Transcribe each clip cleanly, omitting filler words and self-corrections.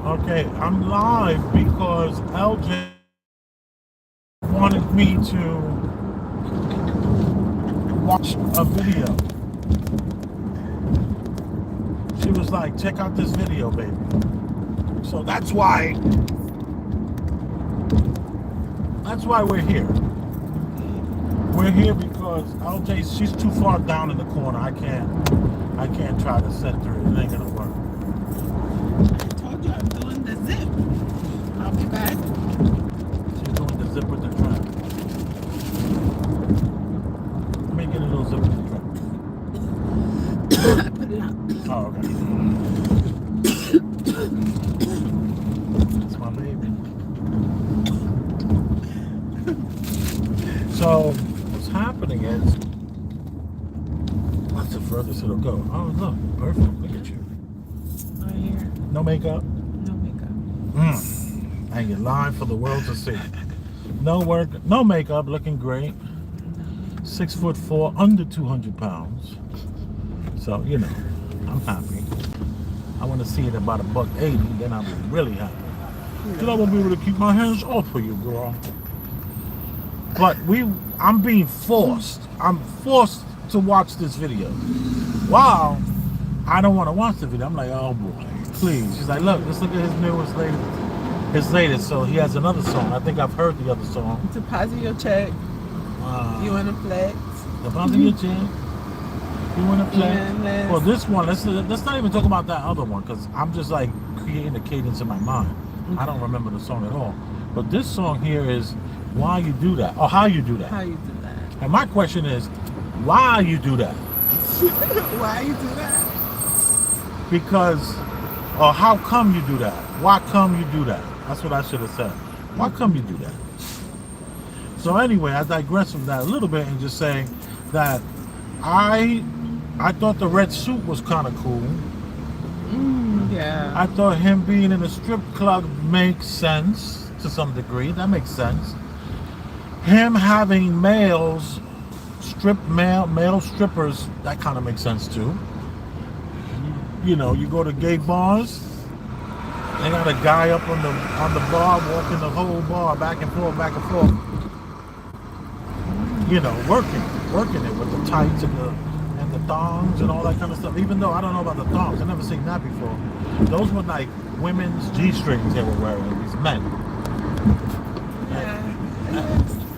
Okay, I'm live because LJ wanted me to watch a video. She was like, check out this video, baby. So that's why we're here. We're here because LJ, she's too far down in the corner. I can't try to center it. It ain't gonna work. I told you I'm doing the zip. I'll be back. She's doing the zip with the trap. Let me get a little zip with the trap. I put it out. Oh, okay. That's my baby. So, what's happening is, that's the furthest it'll go. Oh, look, perfect. Look at you. Right here. No makeup. No makeup. And you're live for the world to see. No work, no makeup, looking great. 6'4", under 200 pounds. So, you know, I'm happy. I want to see it about $180, then I'll be really happy. Then I won't be able to keep my hands off of you, girl. But I'm being forced. I'm forced to watch this video. Wow. I don't want to watch the video. I'm like, oh boy, please. She's like, look, let's look at his newest latest. So he has another song. I think I've heard the other song. Deposit your check. You want to flex? Deposit your check. You want to flex? Yeah, Well, this one, let's not even talk about that other one, because I'm just like creating a cadence in my mind. I don't remember the song at all. But this song here is why you do that, or how you do that. How you do that? And my question is, why you do that? Why you do that? Because, or how come you do that? Why come you do that? That's what I should have said. Why come you do that? So anyway, I digress from that a little bit and just say that I thought the red suit was kind of cool. Yeah. I thought him being in a strip club makes sense to some degree. That makes sense. Him having male strippers, that kind of makes sense too. You know, you go to gay bars, they got a guy up on the bar walking the whole bar back and forth. You know, working it with the tights and the thongs and all that kind of stuff. Even though I don't know about the thongs, I've never seen that before. Those were like women's G-strings they were wearing, these men.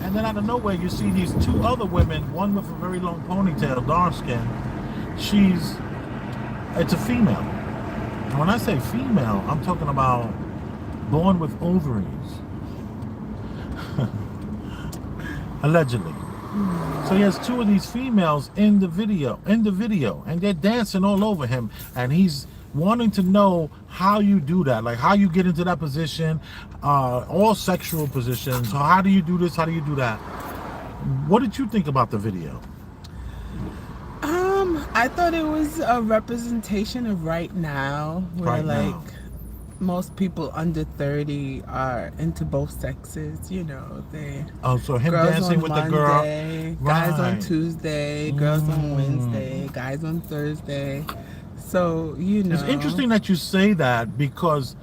And then out of nowhere, you see these two other women, one with a very long ponytail, dark skin. It's a female. And when I say female, I'm talking about born with ovaries. Allegedly. So he has two of these females in the video, and they're dancing all over him, and he's wanting to know how you do that, like how you get into that position, all sexual positions. So how do you do this? How do you do that? What did you think about the video? I thought it was a representation of right now, where most people under 30 are into both sexes. You know, so him girls dancing on with Monday, the girl, guys on right. Tuesday, girls on Wednesday, guys on Thursday. So, you know, it's interesting that you say that, because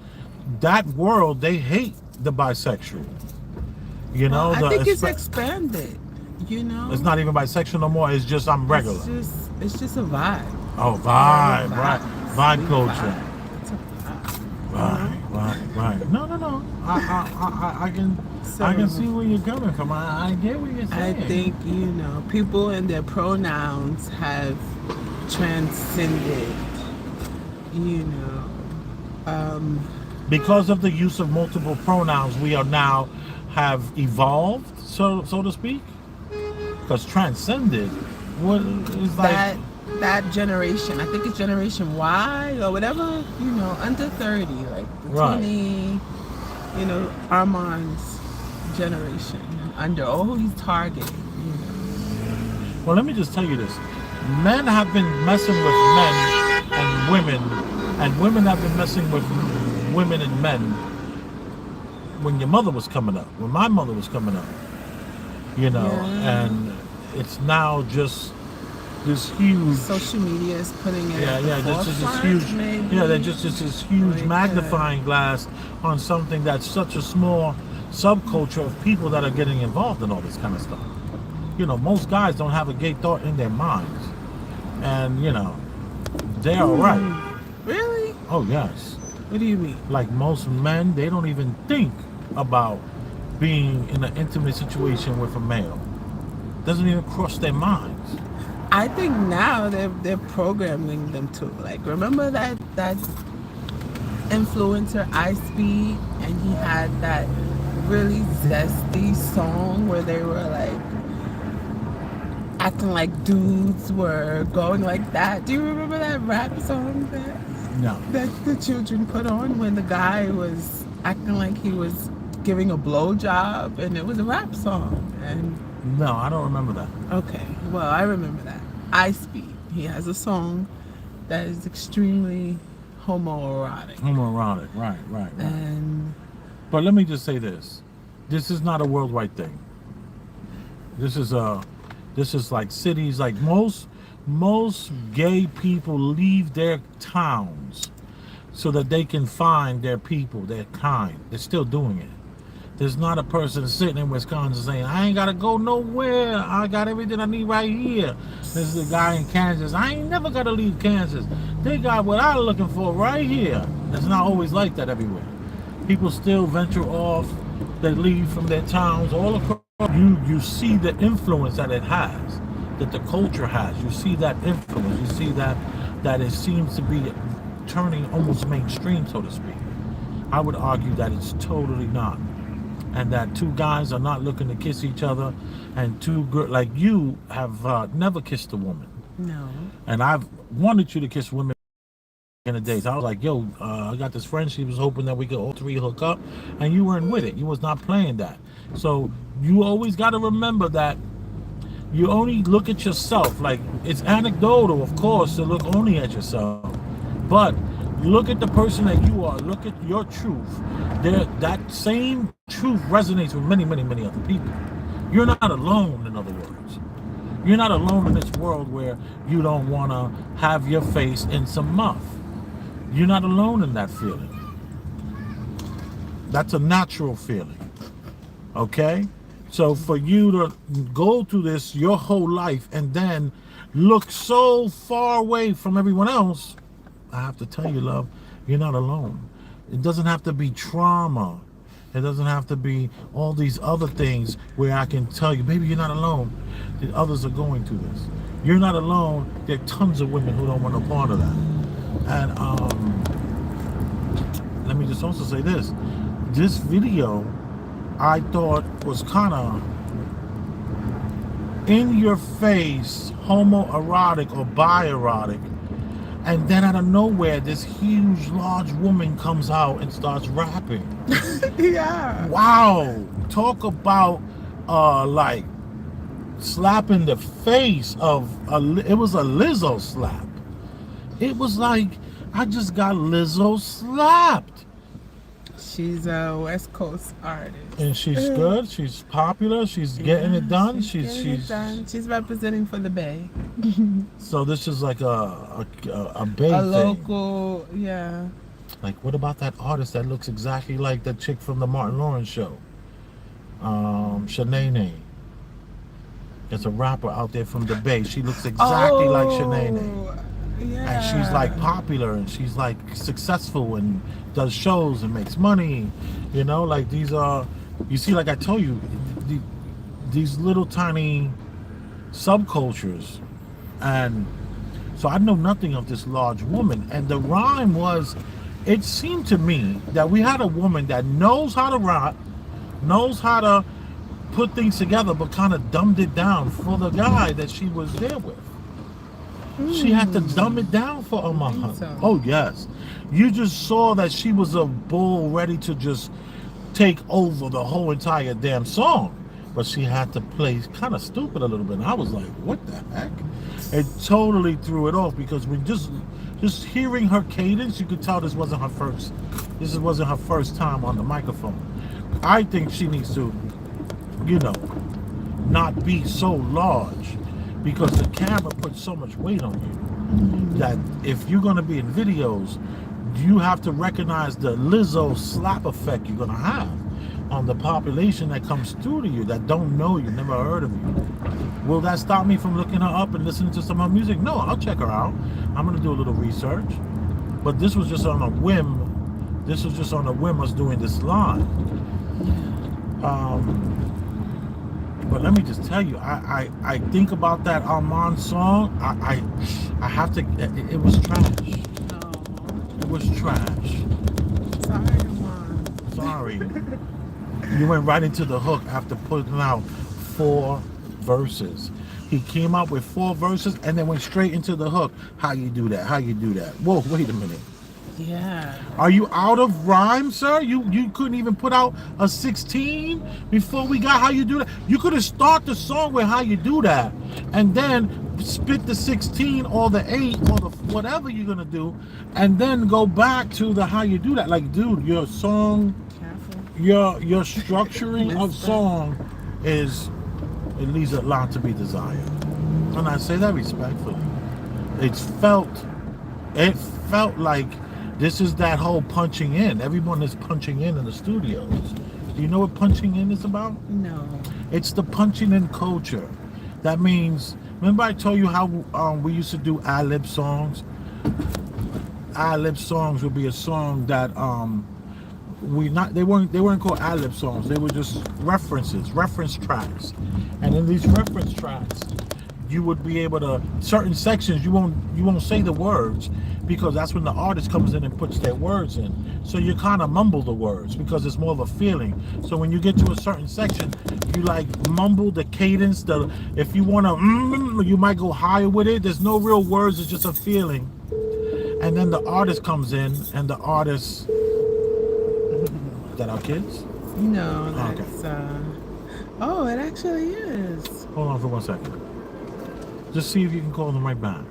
that world, they hate the bisexual. You know, I think it's expanded. You know, it's not even bisexual no more. It's just I'm regular. It's just a vibe. Oh, vibe, right? Vibe culture. It's a vibe. Right. No. I can see where you're coming from. I get what you're saying. I think, you know, people and their pronouns have transcended. You know, because of the use of multiple pronouns, we are now have evolved, so to speak. Because transcended, what is like that generation? I think it's Generation Y or whatever. You know, under 30, like the 20. You know, Armon's generation. Under he's targeting. You know. Well, let me just tell you this: men have been messing with men and women have been messing with women and men. When your mother was coming up, when my mother was coming up. You know, and it's now just this huge social media is putting it yeah, at the yeah, this is this forefront, huge maybe. yeah, they're just this huge Like, magnifying glass on something that's such a small subculture of people that are getting involved in all this kind of stuff. You know, most guys don't have a gay thought in their minds. And, you know, they're all right. Really? Oh, yes. What do you mean? Like most men, they don't even think about being in an intimate situation with a male. Doesn't even cross their minds. I think now they're programming them to. Like, remember that influencer Ice Speed, and he had that really zesty song where they were like acting like dudes were going like that. Do you remember that rap song that the children put on when the guy was acting like he was giving a blowjob, and it was a rap song? And no, I don't remember that. okay, well, I remember that. Ice Speed. He has a song that is extremely homoerotic. Homoerotic, right. And But let me just say this: this is not a worldwide thing. This is like cities. Like most gay people leave their towns so that they can find their people, their kind. They're still doing it. There's not a person sitting in Wisconsin saying, I ain't gotta go nowhere. I got everything I need right here. This is the guy in Kansas. I ain't never gotta leave Kansas. They got what I'm looking for right here. It's not always like that everywhere. People still venture off. They leave from their towns all across. You see the influence that it has, that the culture has. You see that influence. You see that it seems to be turning almost mainstream, so to speak. I would argue that it's totally not. And that two guys are not looking to kiss each other, and two girls like you have never kissed a woman. no. And I've wanted you to kiss women in the days. I was like, yo, I got this friend. She was hoping that we could all three hook up, and you weren't with it. You was not playing that. So you always got to remember that you only look at yourself. Like, it's anecdotal, of course, to look only at yourself, but look at the person that you are. Look at your truth. That same truth resonates with many, many, many other people. You're not alone, in other words. You're not alone in this world where you don't want to have your face in some muff. You're not alone in that feeling. That's a natural feeling. Okay? So for you to go through this your whole life and then look so far away from everyone else, I have to tell you, love, you're not alone. It doesn't have to be trauma. It doesn't have to be all these other things where I can tell you, baby, you're not alone. The others are going through this. You're not alone. There are tons of women who don't want no part of that. And let me just also say this. This video, I thought, was kind of in your face, homoerotic or bi-erotic. And then out of nowhere, this huge, large woman comes out and starts rapping. Yeah. Wow. Talk about, like, slapping the face of, it was a Lizzo slap. It was like, I just got Lizzo slapped. She's a West Coast artist. And she's good. She's popular. She's getting it done. She's getting it done. She's representing for the Bay. So this is like a Bay A thing. local, yeah. Like, what about that artist that looks exactly like the chick from the Martin Lawrence show? Shanae. There's a rapper out there from the Bay. She looks exactly like Shanae. Yeah. And she's like popular and she's like successful and does shows and makes money. You know, like these are, you see, like I told you, these little tiny subcultures. And so I know nothing of this large woman. And the rhyme was, it seemed to me that we had a woman that knows how to rap, knows how to put things together, but kind of dumbed it down for the guy that she was there with. She had to dumb it down for Omaha. So. Oh, yes. You just saw that she was a bull ready to just take over the whole entire damn song. But she had to play kind of stupid a little bit. And I was like, what the heck? It totally threw it off because when just hearing her cadence, you could tell this wasn't her first time on the microphone. I think she needs to, you know, not be so large. because the camera puts so much weight on you that if you're going to be in videos, you have to recognize the Lizzo slap effect you're going to have on the population that comes through to you that don't know you, never heard of you. Will that stop me from looking her up and listening to some of her music? No, I'll check her out. I'm going to do a little research. But this was just on a whim. This was just on a whim, us doing this live. But let me just tell you, I think about that Armon song. I have to. It was trash. It was trash. Sorry, Armon. Sorry. You went right into the hook after putting out 4 verses. He came out with 4 verses and then went straight into the hook. How you do that? How you do that? Whoa, wait a minute. Yeah. Are you out of rhyme, sir? You couldn't even put out a 16 before we got how you do that? You could have started the song with how you do that and then spit the 16 or the 8 or the whatever you're gonna do and then go back to the how you do that. Like, dude, your song, your structuring of song it leaves a lot to be desired. And I say that respectfully. It felt like this is that whole punching in. Everyone is punching in the studios. Do you know what punching in is about? No. It's the punching in culture. That means, remember I told you how we used to do ad-lib songs? Ad-lib songs would be a song that they weren't called ad-lib songs. They were just reference tracks. And in these reference tracks, you would be able to, certain sections you won't say the words because that's when the artist comes in and puts their words in. So you kind of mumble the words because it's more of a feeling. So when you get to a certain section, you like mumble the cadence. If you want to, you might go higher with it. There's no real words. It's just a feeling. And then the artist comes in, and the artist. Is that our kids? No, that's. Oh, it actually is. Hold on for 1 second. Just see if you can call them right back.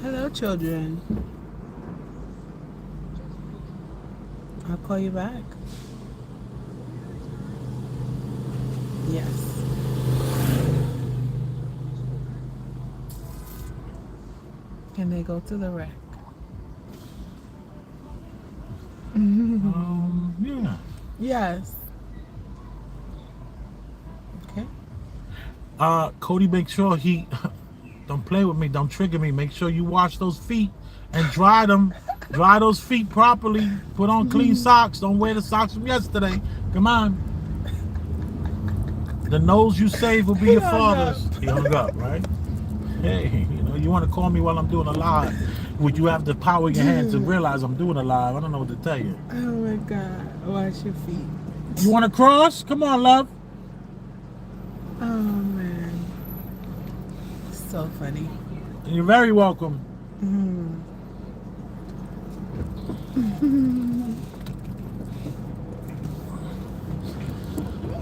Hello, children. I'll call you back. Yes. Can they go to the rec? Yeah. Yes. Okay. Cody, make sure he don't play with me, don't trigger me. Make sure you wash those feet and dry them. Dry those feet properly. Put on clean socks. Don't wear the socks from yesterday. Come on. The nose you save will be your father's. He hung up, right? Hey, you want to call me while I'm doing a live? Would you have the power in your hands to realize I'm doing a live? I don't know what to tell you. Oh my God. Wash your feet. You want to cross? Come on, love. Oh man. So funny. You're very welcome.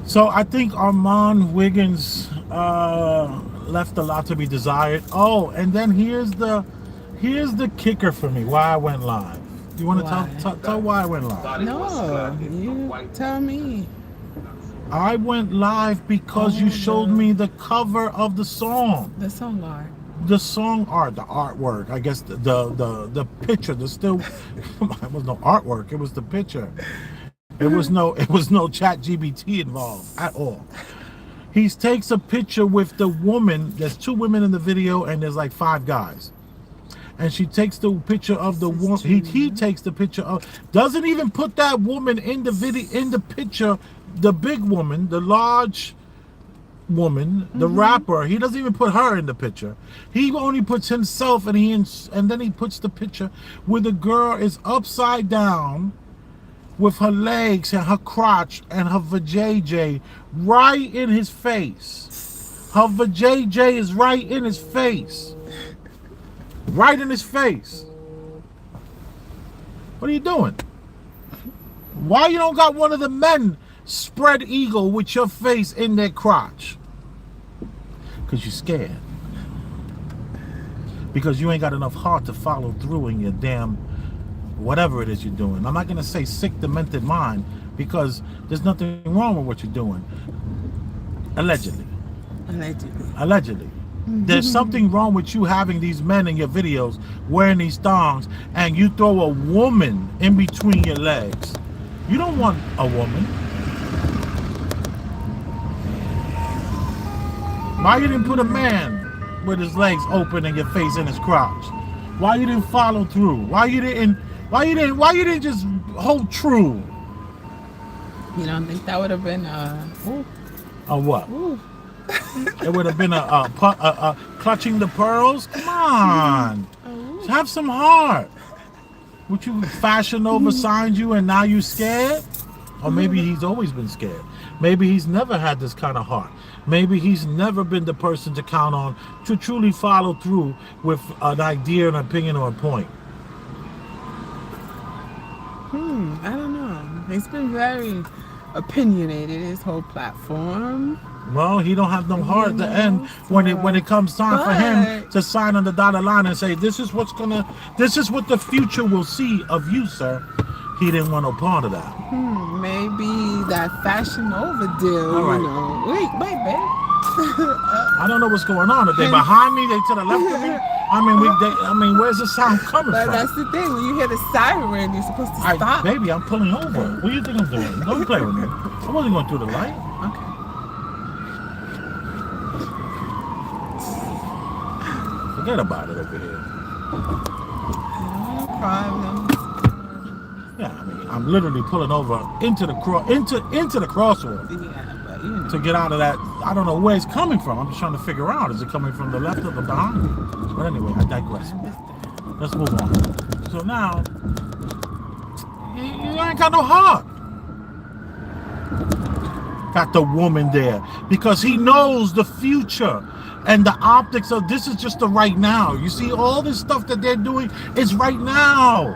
So I think Armon Wiggins left a lot to be desired. Oh, and then here's the kicker for me. Why I went live. You want to tell why I went live? No, you tell me. I went live because you showed me the cover of the song. The song art. The song art, the artwork. I guess the picture. It was no artwork. It was the picture. It was no chat GBT involved at all. He takes a picture with the woman. There's 2 women in the video, and there's like 5 guys. And she takes the picture of the woman. He takes the picture of. Doesn't even put that woman in the video, in the picture. The big woman, the large woman, the rapper. He doesn't even put her in the picture. He only puts himself, and then he puts the picture where the girl is upside down, with her legs and her crotch and her vajayjay right in his face. Her vajayjay is right in his face. Right in his face. What are you doing? Why you don't got one of the men spread eagle with your face in their crotch? Because you're scared. Because you ain't got enough heart to follow through in your damn whatever it is you're doing. I'm not going to say sick, demented mind, because there's nothing wrong with what you're doing. Allegedly. Allegedly. Allegedly. There's something wrong with you having these men in your videos wearing these thongs, and you throw a woman in between your legs. You don't want a woman. Why you didn't put a man with his legs open and your face in his crotch? Why you didn't follow through? Why you didn't just hold true? You don't think that would have been A what? ooh. It would have been a clutching the pearls. Come on, have some heart. Would you Fashion Nova signed you and now you scared? Or maybe he's always been scared. Maybe he's never had this kind of heart. Maybe he's never been the person to count on to truly follow through with an idea, an opinion, or a point. I don't know. He's been very opinionated his whole platform. Well, he don't have no heart at the end when it comes time for him to sign on the dotted line and say, this is what the future will see of you, sir. He didn't want no part of that. Maybe that Fashion Nova deal. All right. You know. Wait, babe. I don't know what's going on. Are they behind me? They to the left of me? I mean, where's the sound coming But from? that's the thing. When you hear the siren, you're supposed to stop. Baby, I'm pulling over. What do you think I'm doing? Don't play with me. I wasn't going through the light. Okay. Forget about it over here. No problem. Yeah, I mean, I'm literally pulling over into the crosswalk Yeah, but you know. to get out of that. I don't know where it's coming from. I'm just trying to figure out. Is it coming from the left or the behind? But anyway, I digress. Let's move on. So now, you ain't got no heart. Got the woman there because he knows the future and the optics of this is just the right now. You see, all this stuff that they're doing is right now.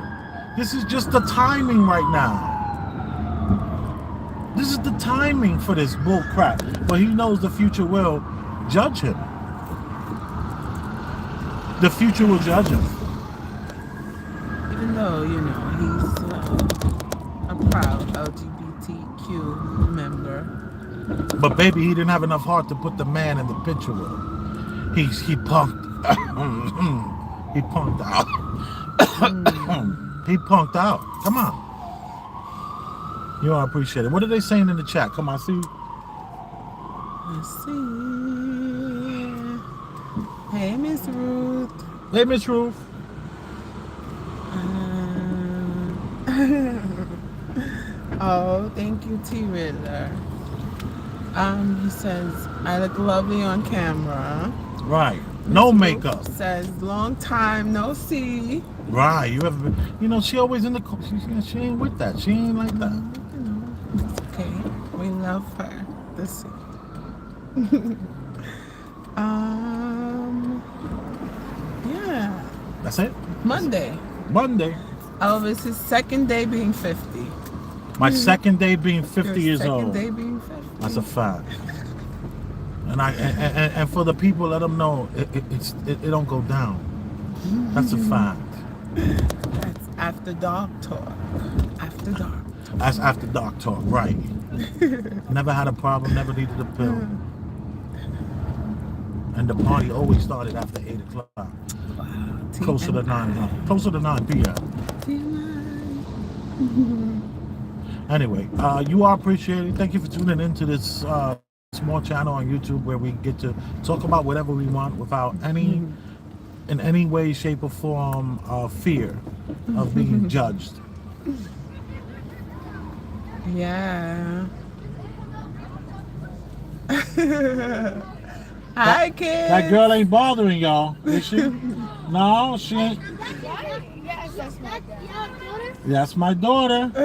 This is just the timing right now. This is the timing for this bull crap. But he knows the future will judge him. The future will judge him. Even though, you know, he's a proud LGBTQ member. But baby, he didn't have enough heart to put the man in the picture with him. He punked. He punked out. He punked out. Come on. You all appreciate it. What are they saying in the chat? Come on, see. Let's see. Hey, Miss Ruth. Hey, Miss Ruth. Oh, thank you, T. Riddler. He says, I look lovely on camera. Right. No makeup. Says, long time no see. Right. You ever been, you know, she always in the, she ain't with that. She ain't like that. You know, it's okay. We love her. Let's see. Yeah. That's it? Monday. Elvis' second day being 50. My second day being 50 years Second old. day being 50. That's a fact. And for the people, let them know it don't go down. That's a fact. That's after dark talk. After dark. That's after dark talk, right? Never had a problem, never needed a pill. And the party always started after 8 o'clock. Wow. Closer to 9 p.m. Anyway, you are appreciated. Thank you for tuning into this small channel on YouTube where we get to talk about whatever we want without in any way, shape, or form fear of being judged. Yeah. Hi, kid. That girl ain't bothering y'all, is she? No, she ain't. Yes, that's my daughter. That's my daughter. I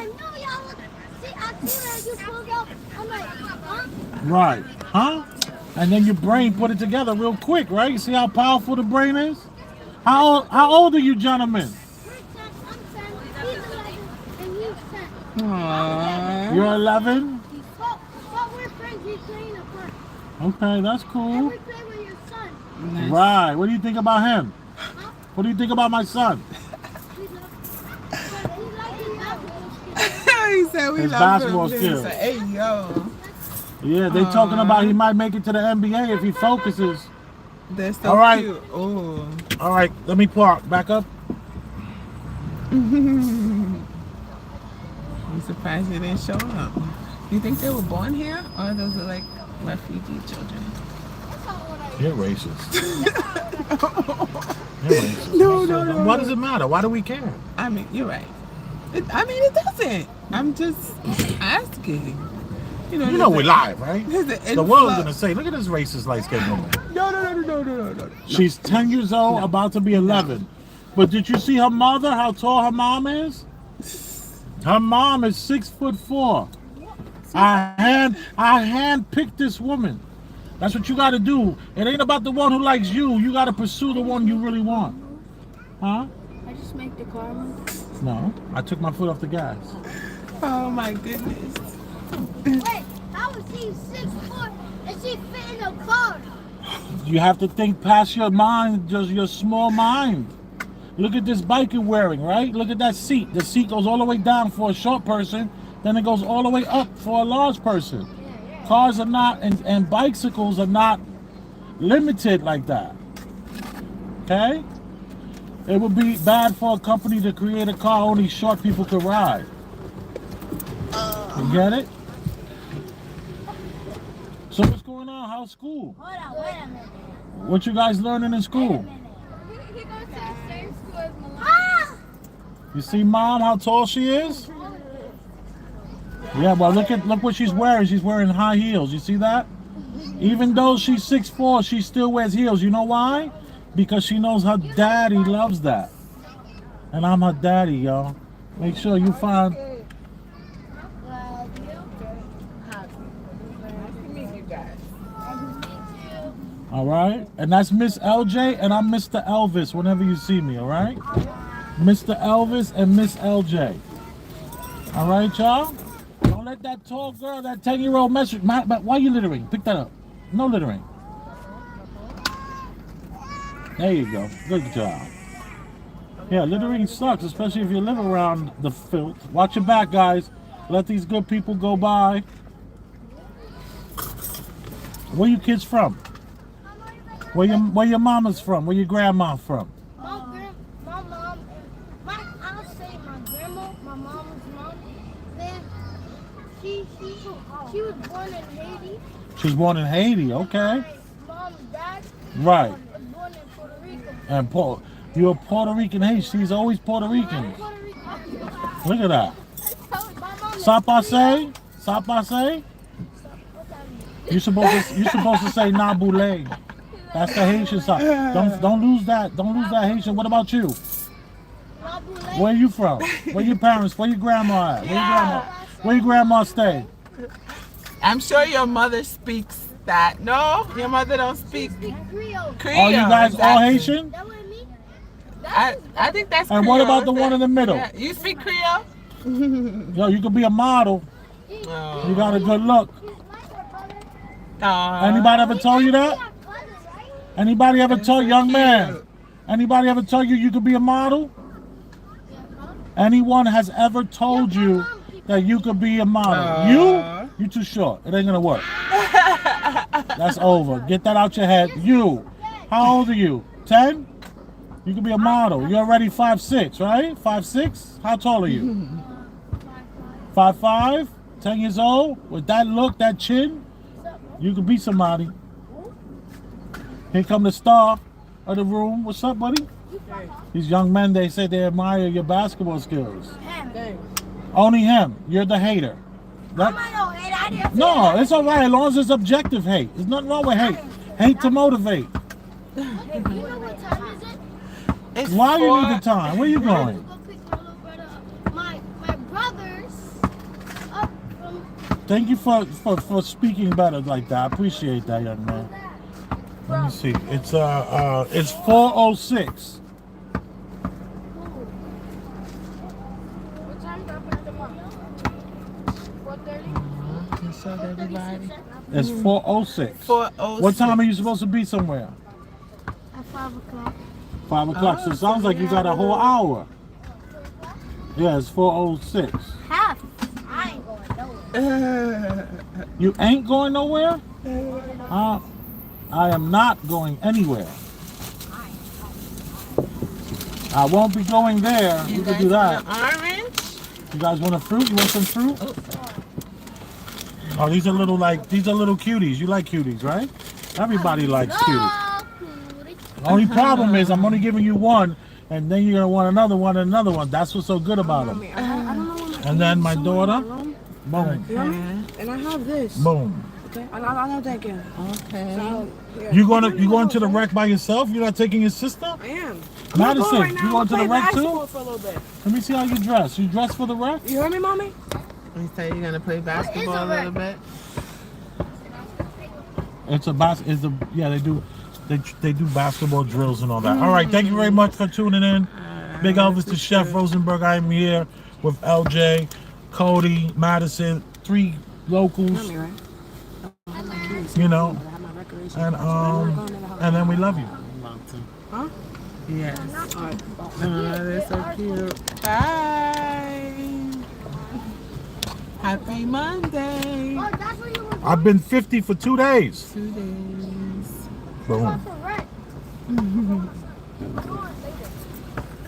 know y'all. See, I told her you pulled up. I'm like, huh? Right. Huh? And then your brain put it together real quick, right? You see how powerful the brain is? How old are you, gentlemen? I'm 10. He's 11, and he's 10. Aww. You're 11? But we're friends. We play in a park. Okay, that's And cool. we play with your son. Right. What do you think about him? Huh? What do you think about my son? He likes his basketball skills. He said we His love basketball him. skills. He said, hey, yo. Yeah, they talking about he might make it to the NBA if he focuses They're so All right. cute. Oh. All right, let me park. Back up. I'm surprised they didn't show up. You think they were born here, or those are like refugee children? You're racist. You're racist. No. What does it matter? Why do we care? I mean, you're right. It doesn't. I'm just asking. You know we're live, right? The The world's gonna say, look at this racist light-skinned woman. No. She's 10 years old, about to be 11. But did you see her mother, how tall her mom is? Her mom is 6'4". I hand-picked this woman. That's what you gotta do. It ain't about the one who likes you. You gotta pursue the one you really want. Huh? I just make the car move. No, I took my foot off the gas. Oh my goodness. Wait, how is she 6'4" and she fit in a car? You have to think past your mind, just your small mind. Look at this bike you're wearing, right? Look at that seat. The seat goes all the way down for a short person, then it goes all the way up for a large person. Cars are not, and bicycles are not limited like that. Okay? It would be bad for a company to create a car only short people could ride. You get it? So what's going on? How's school? Hold on, wait a minute. What you guys learning in school? He goes to the same school as Milan. You see mom how tall she is? Yeah, well look what she's wearing. She's wearing high heels. You see that? Even though she's 6'4", she still wears heels. You know why? Because she knows her daddy loves that. And I'm her daddy, y'all. Make sure you find. All right, and that's Miss LJ, and I'm Mr. Elvis. Whenever you see me, all right, Mr. Elvis and Miss LJ. All right, y'all. Don't let that tall girl, that 10-year-old mess. But why are you littering? Pick that up. No littering. There you go. Good job. Yeah, littering sucks, especially if you live around the filth. Watch your back, guys. Let these good people go by. Where you kids from? Where your mama's from? Where your grandma from? My mom, I'll say my grandma, my mom's mom, then she was born in Haiti. She was born in Haiti, okay. My mom and dad Right. was born in Puerto Rico. And you're a Puerto Rican Haitian. She's always Puerto Rican. Puerto Rico. Look at that. My mom is Sapase? Sapase? You're supposed to say Nabule. That's the Haitian side. Don't lose that. Don't lose that Haitian. What about you? Where you from? Where your parents? Where your grandma at? Where your grandma stay? I'm sure your mother speaks that. No, your mother don't speak Creole. Creole. Are you guys all exactly. Haitian? That was me. I think that's And Creole. what about the one in the middle? Yeah. You speak Creole? Yo, you could be a model. Oh. You got a good look. Aw. Anybody ever told you that? Anybody ever told young man? Anybody ever told you could be a model? Anyone has ever told you that you could be a model? You too short. It ain't gonna work. That's over. Get that out your head. You. How old are you? 10? You could be a model. You're already 5'6", right? 5'6"? How tall are you? 5'5"? 10 years old? With that look, that chin? You could be somebody. Here come the star of the room. What's up, buddy? These young men, they say they admire your basketball skills. Only him. You're the hater. No, it's all right as long as it's objective hate. There's nothing wrong with hate. Hate to motivate. You know what time is it? It's Why you 4. need the time? Where you going? Go pick my little brother up. My brothers up from Thank you for speaking better like that. I appreciate that, young man. Let me see. It's 4:06. what time do I pick them up? 4:30? You showed everybody. It's 4:06. 4:06. What time are you supposed to be somewhere? At 5 o'clock. 5 o'clock. So it sounds like you got a whole hour. Yeah, it's 4:06. Half. I ain't going nowhere. You ain't going nowhere? I am not going anywhere. I won't be going there. You We can guys do that. want an orange? You guys want a fruit? You want some fruit? Oh, these are little cuties. You like cuties, right? Everybody likes cuties. The only problem is I'm only giving you one, and then you're gonna want another one and another one. That's what's so good about them. I don't know what And then my daughter, boom, you know what I mean? And I have this. boom. Okay. I know that again. Okay. So, yeah. You going to the rec by yourself? You're not taking your sister? I am. Madison, Right now. you going to the Play rec basketball too? for a little bit. Let me see how you dress. You dress for the rec? You heard me, mommy? You say you're gonna play basketball a little bit? Yeah, they do basketball drills and all that. All right, thank you very much for tuning in. Big Elvis the Chef Rosenberg. I'm here with LJ, Cody, Madison, 3 locals. Mommy, right? You know, I have my recreation. and then we love you. Huh? Yes. All right. Oh, they're so cute. Bye. Happy Monday. Oh, that's what you were doing. I've been 50 for 2 days. 2 days. Boom. That's correct.